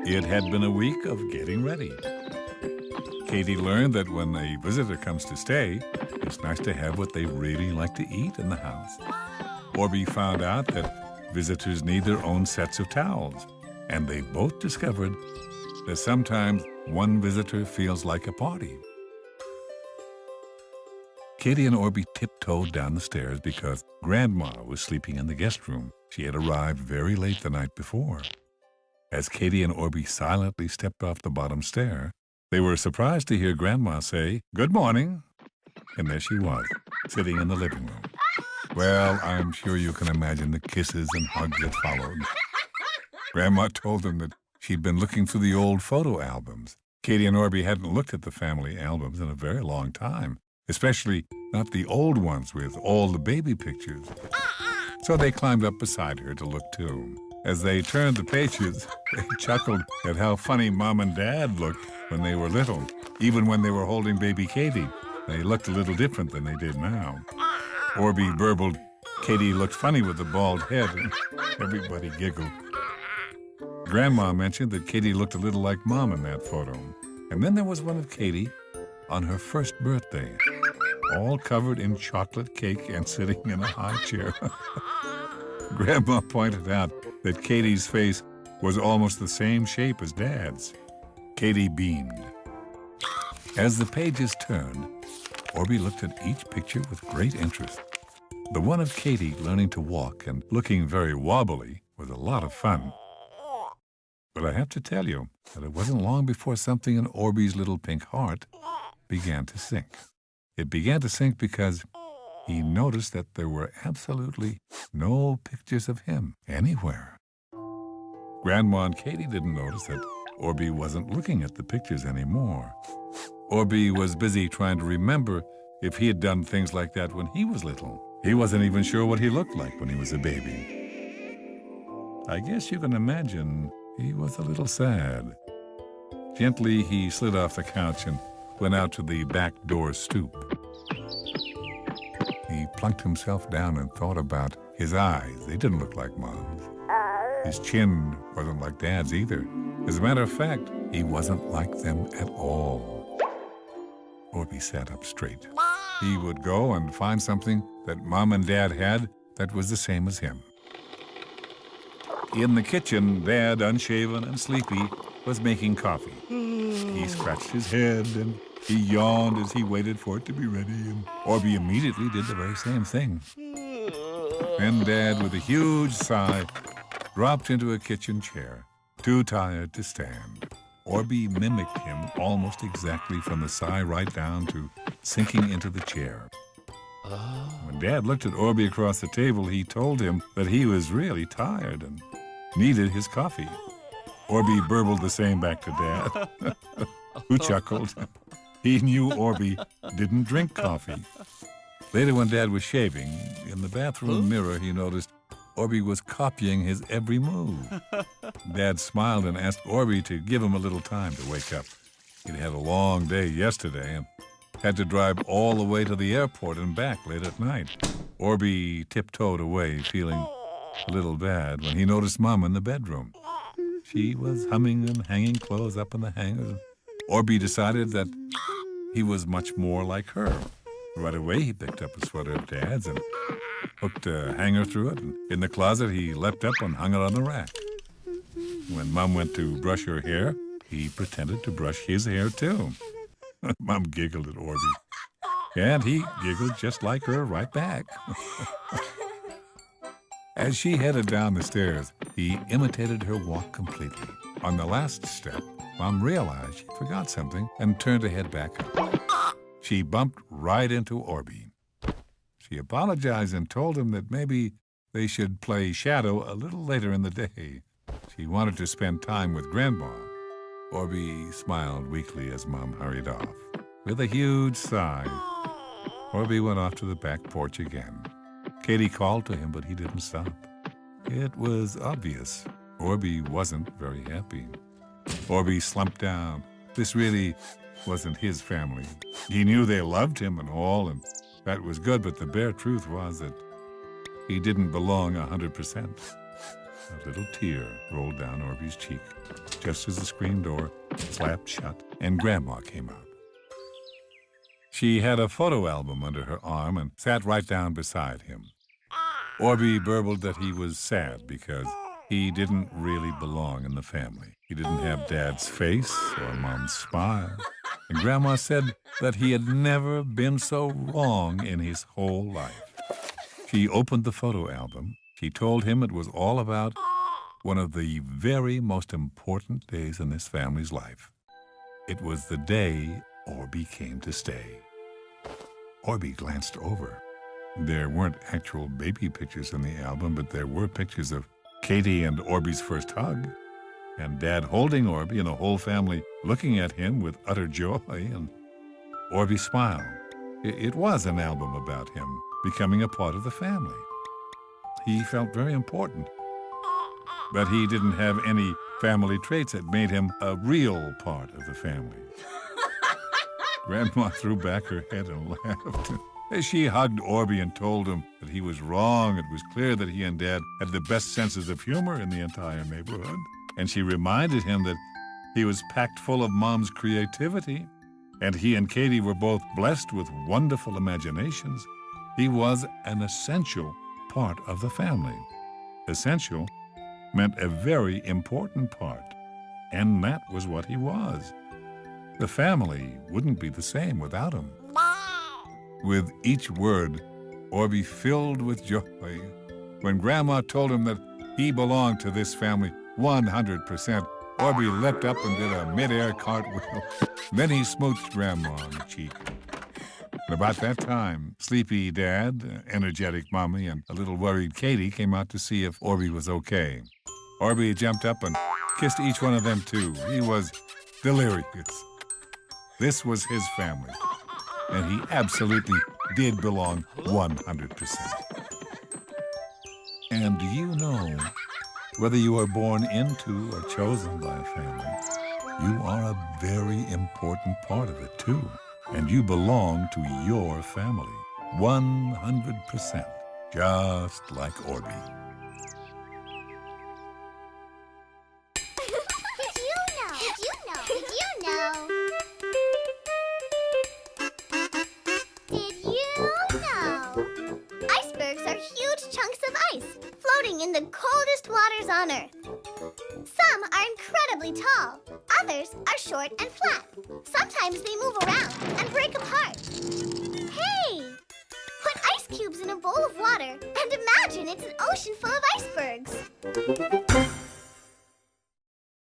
It had been a week of getting ready. Katie learned that when a visitor comes to stay, it's nice to have what they really like to eat in the house. Orbie found out that visitors need their own sets of towels, and they both discovered that sometimes one visitor feels like a party. Katie and Orbie tiptoed down the stairs because Grandma was sleeping in the guest room. She had arrived very late the night before. As Katie and Orbie silently stepped off the bottom stair, they were surprised to hear Grandma say, "Good morning." And there she was, sitting in the living room. Well, I'm sure you can imagine the kisses and hugs that followed. Grandma told them that she'd been looking through the old photo albums. Katie and Orbie hadn't looked at the family albums in a very long time, especially not the old ones with all the baby pictures. So they climbed up beside her to look too. As they turned the pages, they chuckled at how funny Mom and Dad looked when they were little. Even when they were holding baby Katie, they looked a little different than they did now. Orbie burbled, "Katie looked funny with the bald head," and everybody giggled. Grandma mentioned that Katie looked a little like Mom in that photo. And then there was one of Katie on her first birthday, all covered in chocolate cake and sitting in a high chair. Grandma pointed out that Katie's face was almost the same shape as Dad's. Katie beamed. As the pages turned, Orbie looked at each picture with great interest. The one of Katie learning to walk and looking very wobbly was a lot of fun. But I have to tell you that it wasn't long before something in Orbie's little pink heart began to sink. It began to sink because he noticed that there were absolutely no pictures of him anywhere. Grandma and Katie didn't notice that Orbie wasn't looking at the pictures anymore. Orbie was busy trying to remember if he had done things like that when he was little. He wasn't even sure what he looked like when he was a baby. I guess you can imagine he was a little sad. Gently, he slid off the couch and went out to the back door stoop. He plunked himself down and thought about his eyes. They didn't look like Mom's. His chin wasn't like Dad's either. As a matter of fact, he wasn't like them at all. Orbie sat up straight. He would go and find something that Mom and Dad had that was the same as him. In the kitchen, Dad, unshaven and sleepy, was making coffee. He scratched his head and he yawned as he waited for it to be ready, and Orbie immediately did the very same thing. Then Dad, with a huge sigh, dropped into a kitchen chair, too tired to stand. Orbie mimicked him almost exactly from the sigh right down to sinking into the chair. When Dad looked at Orbie across the table, he told him that he was really tired and needed his coffee. Orbie burbled the same back to Dad, who chuckled. He knew Orbie didn't drink coffee. Later, when Dad was shaving, in the bathroom mirror, he noticed Orbie was copying his every move. Dad smiled and asked Orbie to give him a little time to wake up. He'd had a long day yesterday and had to drive all the way to the airport and back late at night. Orbie tiptoed away, feeling a little bad, when he noticed Mom in the bedroom. She was humming and hanging clothes up in the hangers. Orbie decided that he was much more like her. Right away, he picked up a sweater of Dad's and hooked a hanger through it. And in the closet, he leapt up and hung it on the rack. When Mom went to brush her hair, he pretended to brush his hair, too. Mom giggled at Orbie, and he giggled just like her right back. As she headed down the stairs, he imitated her walk completely. On the last step, Mom realized she forgot something and turned to head back up. She bumped right into Orbie. She apologized and told him that maybe they should play Shadow a little later in the day. She wanted to spend time with Grandma. Orbie smiled weakly as Mom hurried off. With a huge sigh, Orbie went off to the back porch again. Katie called to him, but he didn't stop. It was obvious Orbie wasn't very happy. Orbie slumped down. This really wasn't his family. He knew they loved him and all, and that was good, but the bare truth was that he didn't belong 100%. A little tear rolled down Orbie's cheek, just as the screen door slapped shut and Grandma came out. She had a photo album under her arm and sat right down beside him. Orbie burbled that he was sad because he didn't really belong in the family. He didn't have Dad's face or Mom's smile. And Grandma said that he had never been so wrong in his whole life. She opened the photo album. She told him it was all about one of the very most important days in this family's life. It was the day Orbie came to stay. Orbie glanced over. There weren't actual baby pictures in the album, but there were pictures of Katie and Orbie's first hug, and Dad holding Orbie and the whole family looking at him with utter joy, and Orbie smiled. It was an album about him becoming a part of the family. He felt very important, but he didn't have any family traits that made him a real part of the family. Grandma threw back her head and laughed. As she hugged Orbie and told him that he was wrong, it was clear that he and Dad had the best senses of humor in the entire neighborhood. And she reminded him that he was packed full of Mom's creativity, and he and Katie were both blessed with wonderful imaginations. He was an essential part of the family. Essential meant a very important part, and that was what he was. The family wouldn't be the same without him. With each word, Orbie filled with joy. When Grandma told him that he belonged to this family 100%, Orbie leapt up and did a mid-air cartwheel. Then he smooched Grandma on the cheek. About that time, sleepy Dad, energetic Mommy, and a little worried Katie came out to see if Orbie was okay. Orbie jumped up and kissed each one of them too. He was delirious. This was his family, and he absolutely did belong 100%. And do you know, whether you are born into or chosen by a family, you are a very important part of it too. And you belong to your family, 100%, just like Orbie. Icebergs are huge chunks of ice floating in the coldest waters on Earth. Some are incredibly tall, others are short and flat. Sometimes they move around and break apart. Hey! Put ice cubes in a bowl of water and imagine it's an ocean full of icebergs.